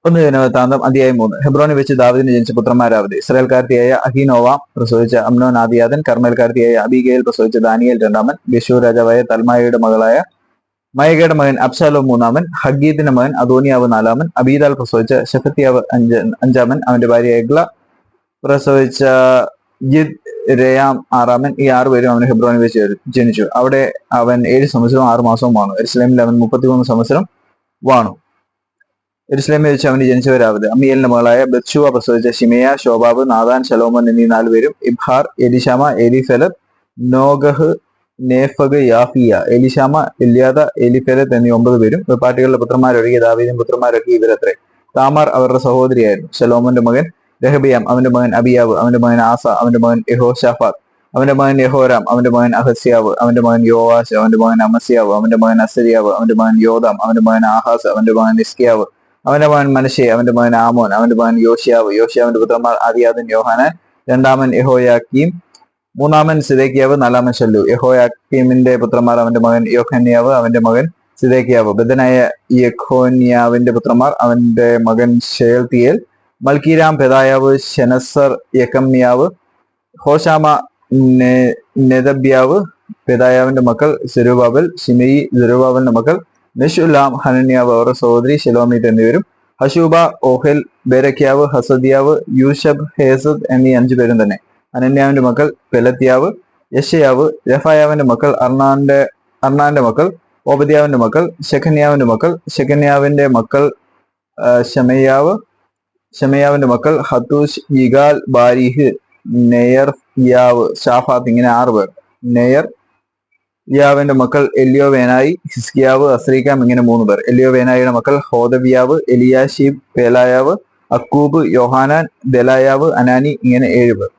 ഒന്ന് ദിനവൃത്താന്തം അധ്യായം 3. ഹെബ്രോനിൽ വെച്ച് ദാവീദിന് ജനിച്ച പുത്രന്മാരാവത്. ഇസ്രായേൽക്കാരത്തിയായ അഹീനോവാം പ്രസവിച്ച അമ്നോൻ ആദ്യാതൻ, കർമ്മേൽക്കാരത്തിയായ അബീഗയിൽ പ്രസവിച്ച ദാനിയേൽ രണ്ടാമൻ, ഗെശൂർ രാജാവായ തൽമായയുടെ മകളായ മയകയുടെ മകൻ അബ്ശാലോം മൂന്നാമൻ, ഹഗ്ഗീത്തിന്റെ മകൻ അദോനിയാവ് നാലാമൻ, അബീദാൽ പ്രസവിച്ച ശെഫത്യാവ് അഞ്ചാമൻ, അവന്റെ ഭാര്യ എഗ്ല പ്രസവിച്ച യിദ് രയാം ആറാമൻ. ഈ 6 പേരും അവന് ഹെബ്രോനിൽ വെച്ച് ജനിച്ചു. അവിടെ അവൻ 7 സംവത്സരവും 6 മാസവും വാണു. യെരൂശലേമിൽ അവൻ 33 സംവത്സരം വാണു. യെരൂശലേമിൽ വെച്ച് അവന് ജനിച്ചവരാവത്. അമ്മിയേലിന്റെ മകളായ ബത്ശൂവ പ്രസവിച്ച ശിമെയ, ശോബാബ്, നാദാൻ, ശലോമോൻ എന്നീ 4 പേരും, ഇബ്ഹാർ, എലിശാമ, എലിഫെലത്ത്, നോഗഹ്, നേഫഗ്, യാഫിയ. എലിശാമ, എല്യാദ, എലിഫെലത്ത് എന്നീ 9 പേരും. വെപ്പാട്ടികളുടെ പുത്രന്മാരൊഴികെ ദാവീദിൻ പുത്രന്മാരൊക്കെ ഇവരത്രേ. താമാർ അവരുടെ സഹോദരിയായിരുന്നു. ശലോമോന്റെ മകൻ രഹബിയാം, അവന്റെ മകൻ അബിയാവ്, അവന്റെ മകൻ ആസ, അവന്റെ മകൻ യഹോശാഫാത്ത്, അവന്റെ മകൻ യഹോരാം, അവന്റെ മകൻ അഹസ്യാവ്, അവന്റെ മകൻ യോവാശ്, അവന്റെ മകൻ അമസ്യാവ്, അവന്റെ മകൻ അസര്യാവ്, അവന്റെ മകൻ യോദാം, അവന്റെ മകൻ ആഹാസ്, അവന്റെ മകൻ ഹിസ്കിയാവ്, അവന്റെ മകൻ മനശ്ശെ, അവന്റെ മകൻ ആമോൻ, അവന്റെ മകൻ യോശിയാവ്. യോശിയാവിന്റെ പുത്രന്മാർ ആദ്യാതൻ യോഹാനാൻ, രണ്ടാമൻ യഹോയാക്കീം, മൂന്നാമൻ സിദേക്കിയാവ്, നാലാമൻ ശല്ലു. യഹോയാക്കീമിന്റെ പുത്രന്മാർ അവന്റെ മകൻ യോഖന്യാവ്, അവന്റെ മകൻ സിദേക്കിയാവ്. ബദ്ധനായ യെഖോന്യാവിന്റെ പുത്രന്മാർ അവന്റെ മകൻ ശെയൽത്തിയേൽ, മൽക്കീരാം, പെദായാവ്, ശെനസർ, യെക്കമ്യാവ്, ഹോശാമ, നെദബ്യാവ്. പെദായാവിന്റെ മക്കൾ സെരുബാബൽ, ശിമെയി. സെരുബാബലിന്റെ മക്കൾ മെശുല്ലാം, ഹനന്യാവ്, അവരുടെ സഹോദരി ശെലോമീത്ത് എന്നിവരും. ഹശൂബ, ഓഹെൽ, ബേരക്യാവ്, ഹസദിയാവ്, യൂഷബ്, ഹേസദ് എന്നീ 5 പേരും തന്നെ. ഹനന്യാവിന്റെ മക്കൾ പെലത്യാവ്, യശയാവ്. രഫായാവിന്റെ മക്കൾ അർണാന്റെ മക്കൾ ഓബദ്യാവിന്റെ മക്കൾ ശെഖന്യാവിന്റെ മക്കൾ. ശെഖന്യാവിന്റെ മക്കൾ ശമയ്യാവ്. ശമയാവിന്റെ മക്കൾ ഹത്തൂഷ്, യിഗാൽ, ബാരിഹ്, നെയർ യാവ്, ഷാഫാത്ത്. ഇങ്ങനെ 6 പേർ. നെയർ യാവിന്റെ മക്കൾ എല്യോവേനായി, ഹിസ്കിയാവ്, അസ്രീക്കാം. ഇങ്ങനെ 3 പേർ. എല്യോവേനായിയുടെ മക്കൾ ഹോദവ്യാവ്, എലിയാശീബ്, പേലായാവ്, അക്കൂബ്, യോഹാനാൻ, ദെലായാവ്, അനാനി. ഇങ്ങനെ 7 പേർ.